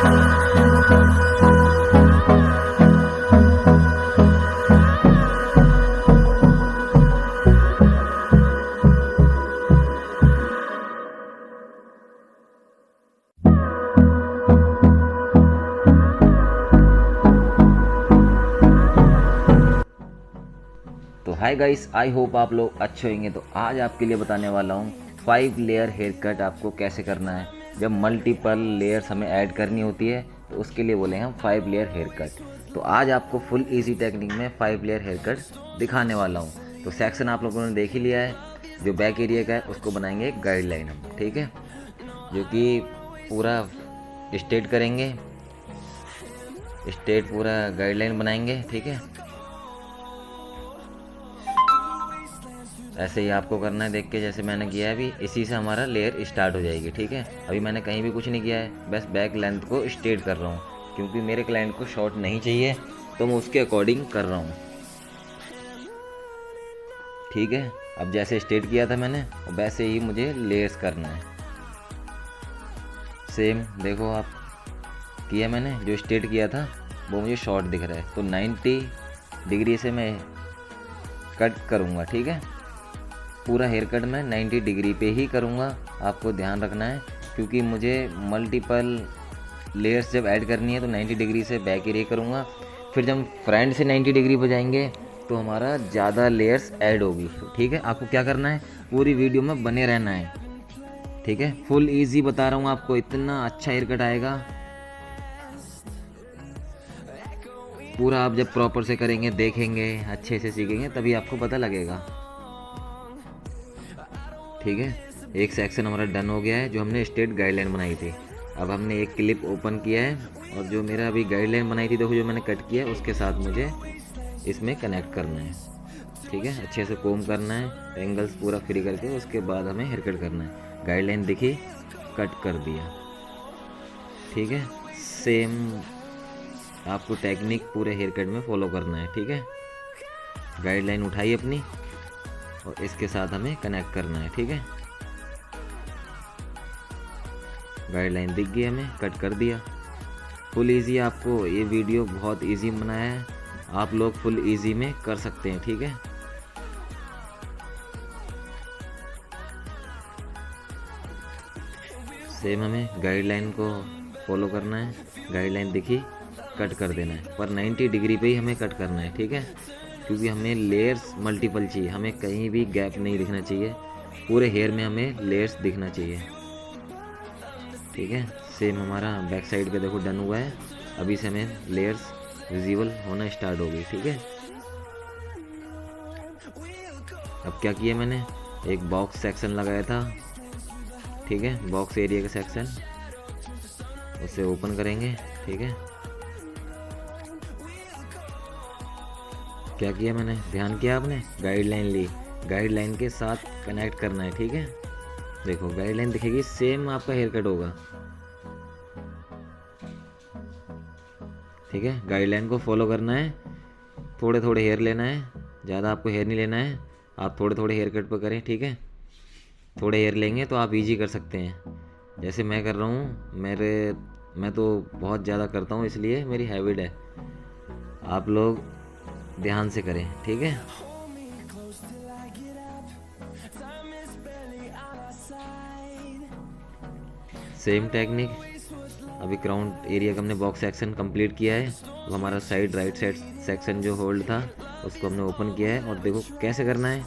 तो hi guys, I hope आप लोग अच्छे होंगे। तो आज आपके लिए बताने वाला हूँ 5 लेयर हेयर कट आपको कैसे करना है। जब मल्टीपल लेयर्स हमें ऐड करनी होती है तो उसके लिए बोले हम 5 लेयर हेयर कट। तो आज आपको फुल इजी टेक्निक में 5 लेयर हेयर कट दिखाने वाला हूँ। तो सेक्शन आप लोगों ने देख ही लिया है, जो बैक एरिया का है उसको बनाएंगे एक गाइडलाइन हम, ठीक है, जो कि पूरा स्ट्रेट करेंगे, स्ट्रेट पूरा गाइडलाइन बनाएंगे, ठीक है। ऐसे ही आपको करना है, देख के जैसे मैंने किया है। अभी इसी से हमारा लेयर स्टार्ट हो जाएगी, ठीक है। अभी मैंने कहीं भी कुछ नहीं किया है, बस बैक लेंथ को स्ट्रेट कर रहा हूँ, क्योंकि मेरे क्लाइंट को शॉर्ट नहीं चाहिए, तो मैं उसके अकॉर्डिंग कर रहा हूँ, ठीक है। अब जैसे स्ट्रेट किया था मैंने, वैसे ही मुझे लेयर्स करना है। सेम देखो आप, किया मैंने, जो स्ट्रेट किया था वो मुझे शॉर्ट दिख रहा है, तो 90 डिग्री से मैं कट करूँगा, ठीक है। पूरा हेयर कट मैं 90 डिग्री पे ही करूँगा, आपको ध्यान रखना है, क्योंकि मुझे मल्टीपल लेयर्स जब ऐड करनी है तो 90 डिग्री से बैक एरिया करूँगा। फिर जब फ्रंट से 90 डिग्री पर जाएंगे तो हमारा ज़्यादा लेयर्स ऐड होगी, ठीक है। आपको क्या करना है, पूरी वीडियो में बने रहना है, ठीक है। फुल इजी बता रहा हूँ आपको, इतना अच्छा हेयर कट आएगा। पूरा आप जब प्रॉपर से करेंगे, देखेंगे, अच्छे से सीखेंगे, तभी आपको पता लगेगा, ठीक है। एक सेक्शन हमारा डन हो गया है, जो हमने स्ट्रेट गाइडलाइन बनाई थी। अब हमने एक क्लिप ओपन किया है, और जो मेरा अभी गाइडलाइन बनाई थी, देखो जो मैंने कट किया है, उसके साथ मुझे इसमें कनेक्ट करना है, ठीक है। अच्छे से कोम करना है, एंगल्स पूरा फ्री करके, उसके बाद हमें हेयर कट करना है। गाइडलाइन दिखी, कट कर दिया, ठीक है। सेम आपको टेक्निक पूरे हेयर कट में फॉलो करना है, ठीक है। गाइडलाइन उठाई अपनी, और इसके साथ हमें कनेक्ट करना है, ठीक है। गाइडलाइन दिख गई, हमें कट कर दिया। फुल इजी, आपको ये वीडियो बहुत इजी बनाया है, आप लोग फुल इजी में कर सकते हैं, ठीक है। सेम हमें गाइडलाइन को फॉलो करना है, गाइडलाइन दिखी, कट कर देना है, पर 90 डिग्री पे ही हमें कट करना है, ठीक है, क्योंकि हमें लेयर्स मल्टीपल चाहिए, हमें कहीं भी गैप नहीं दिखना चाहिए, पूरे हेयर में हमें लेयर्स दिखना चाहिए, ठीक है। सेम हमारा बैक साइड पे देखो डन हुआ है, अभी से हमें लेयर्स विजिबल होना स्टार्ट हो गई, ठीक है। अब क्या किया मैंने, एक बॉक्स सेक्शन लगाया था, ठीक है, बॉक्स एरिया का सेक्शन, उसे ओपन करेंगे, ठीक है। क्या किया मैंने, ध्यान किया आपने, गाइडलाइन ली, गाइडलाइन के साथ कनेक्ट करना है, ठीक है। देखो गाइडलाइन दिखेगी, सेम आपका हेयर कट होगा, ठीक है। गाइडलाइन को फॉलो करना है, थोड़े थोड़े हेयर लेना है, ज़्यादा आपको हेयर नहीं लेना है, आप थोड़े थोड़े हेयर कट पर करें, ठीक है। थोड़े हेयर लेंगे तो आप इजी कर सकते हैं, जैसे मैं कर रहा हूँ। मैं तो बहुत ज़्यादा करता हूँ, इसलिए मेरी हैबिट है, आप लोग ध्यान से करें, ठीक है। सेम टेक्निक, अभी क्राउन एरिया का हमने बॉक्स सेक्शन कंप्लीट किया है, तो हमारा साइड राइट साइड सेक्शन जो होल्ड था उसको हमने ओपन किया है, और देखो कैसे करना है,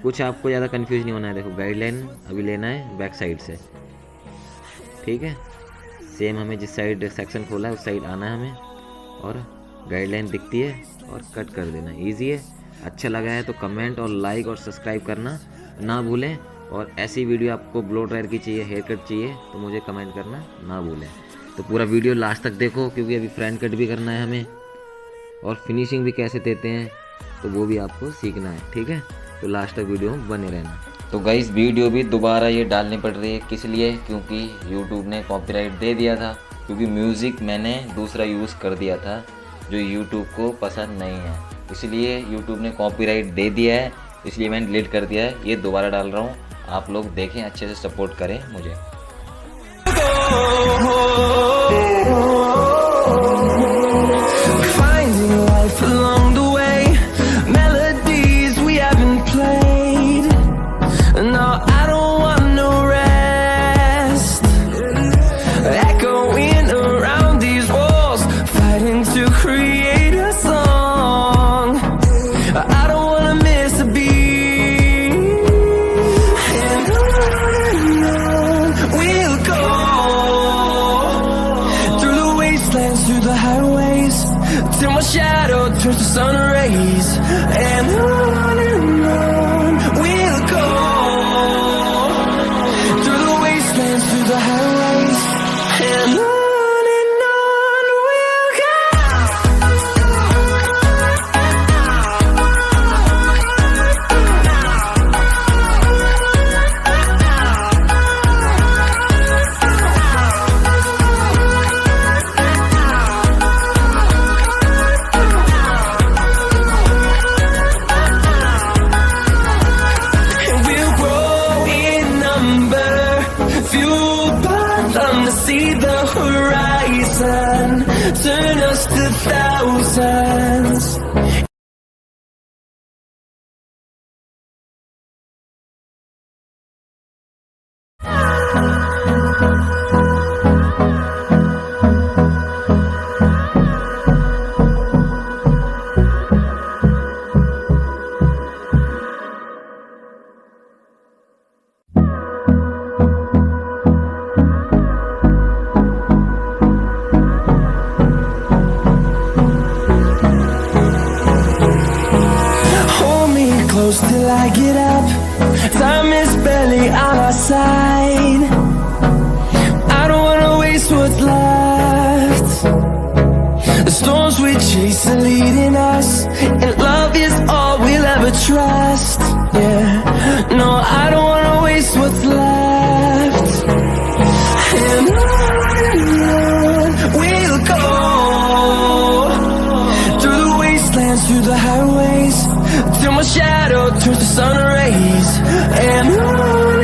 कुछ आपको ज़्यादा कंफ्यूज नहीं होना है। देखो गाइडलाइन अभी लेना है बैक साइड से, ठीक है। सेम हमें जिस साइड सेक्शन खोला है उस साइड आना है हमें, और गाइडलाइन दिखती है और कट कर देना, ईजी है। अच्छा लगा है तो कमेंट और लाइक और सब्सक्राइब करना ना भूलें, और ऐसी वीडियो आपको ब्लो ड्रायर की चाहिए, हेयर कट चाहिए, तो मुझे कमेंट करना ना भूलें। तो पूरा वीडियो लास्ट तक देखो, क्योंकि अभी फ्रंट कट भी करना है हमें, और फिनिशिंग भी कैसे देते हैं तो वो भी आपको सीखना है, ठीक है। तो लास्ट तक वीडियो में बने रहना। तो गाइस वीडियो भी दोबारा ये डालनी पड़ रही है, किस लिए, क्योंकि यूट्यूब ने कॉपीराइट दे दिया था, क्योंकि म्यूज़िक मैंने दूसरा यूज़ कर दिया था जो यूट्यूब को पसंद नहीं है, इसलिए यूट्यूब ने कॉपीराइट दे दिया है, इसलिए मैंने डिलीट कर दिया है। ये दोबारा डाल रहा हूँ, आप लोग देखें, अच्छे से सपोर्ट करें मुझे। till my shadow turns to sun rays. And on we'll go, through the wastelands, through the highways. And on we'll go. See the horizon, turn us to thousands. Close till I get up, time is barely on our side. I don't wanna waste what's left. The storms we chase are leading us, and love is all we'll ever trust. Yeah, no, I don't wanna waste what's left. And on we'll go, through the wastelands, through the highways, till my shadow turns to sun rays. And on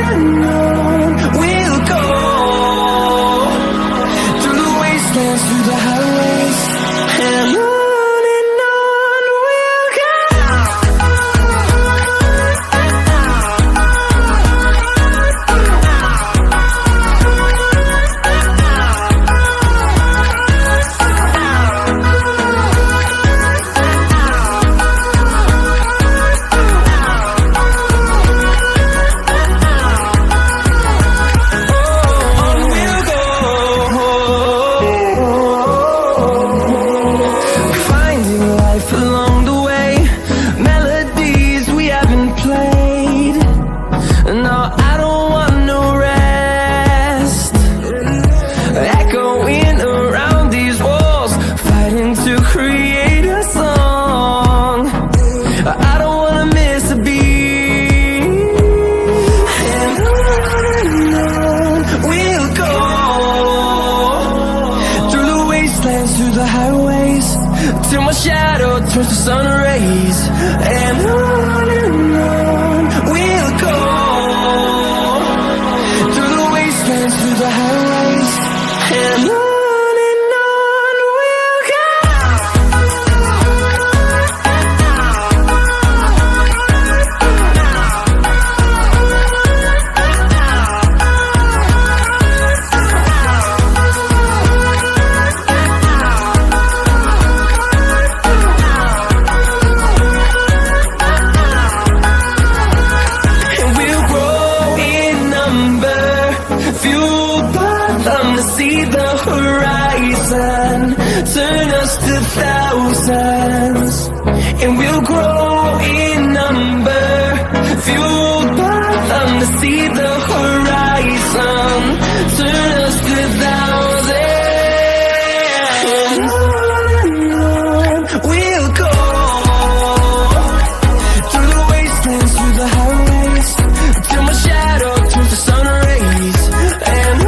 we'll go, through the wastelands, through the highways. And on we'll go. Through the highways, till my shadow turns to sun rays. And on we'll go, through the wastelands, through the highways. And on we'll go. See the horizon, turn us to thousands, and we'll grow in number, fueled by them to see the horizon, turn us to thousands. And on we'll go, through the wastelands, through the highways, till my shadow turns to sun rays. And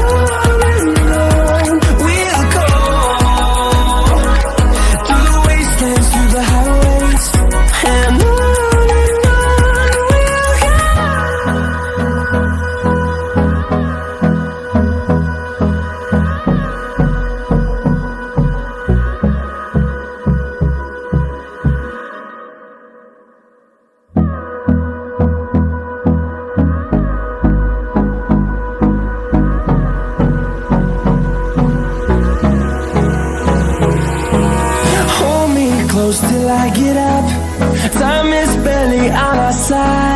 close till I get up, time is barely on our side.